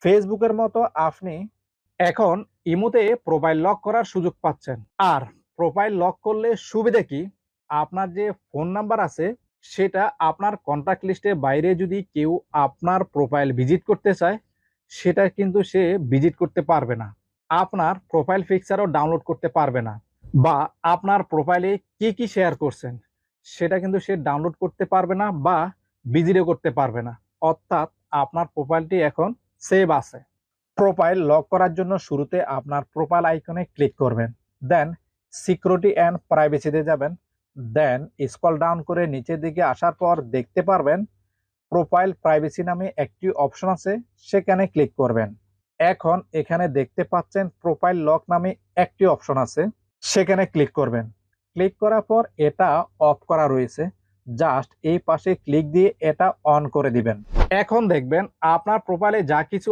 ফেসবুকের মতো আপনি এখন ইমোতে প্রোফাইল লক করার সুযোগ পাচ্ছেন। আর প্রোফাইল লক করলে সুবিধা কি? আপনার যে ফোন নাম্বার আছে সেটা আপনার কন্টাক্ট লিস্টের বাইরে যদি কেউ আপনার প্রোফাইল ভিজিট করতে চায়, সেটা কিন্তু সে ভিজিট করতে পারবে না। আপনার প্রোফাইল পিকচারও ডাউনলোড করতে পারবে না, বা আপনার প্রোফাইলে কি কি শেয়ার করছেন সেটা কিন্তু সে ডাউনলোড করতে পারবে না বা ভিজিটও করতে পারবে না। অর্থাৎ আপনার প্রোফাইলটি এখন সেভ আছে। প্রোফাইল লক করার জন্য শুরুতে আপনার প্রোফাইল আইকনে ক্লিক করবেন, দেন সিকিউরিটি অ্যান্ড প্রাইভেসিতে যাবেন, দেন স্ক্রল ডাউন করে নিচের দিকে আসার পর দেখতে পারবেন প্রোফাইল প্রাইভেসি নামে একটি অপশন আছে, সেখানে ক্লিক করবেন। এখন এখানে দেখতে পাচ্ছেন প্রোফাইল লক নামে একটি অপশন আছে, সেখানে ক্লিক করবেন। ক্লিক করার পর এটা অফ করা রয়েছে, জাস্ট এই পাশে ক্লিক দিয়ে এটা অন করে দিবেন। এখন দেখবেন আপনার প্রোফাইলে যা কিছু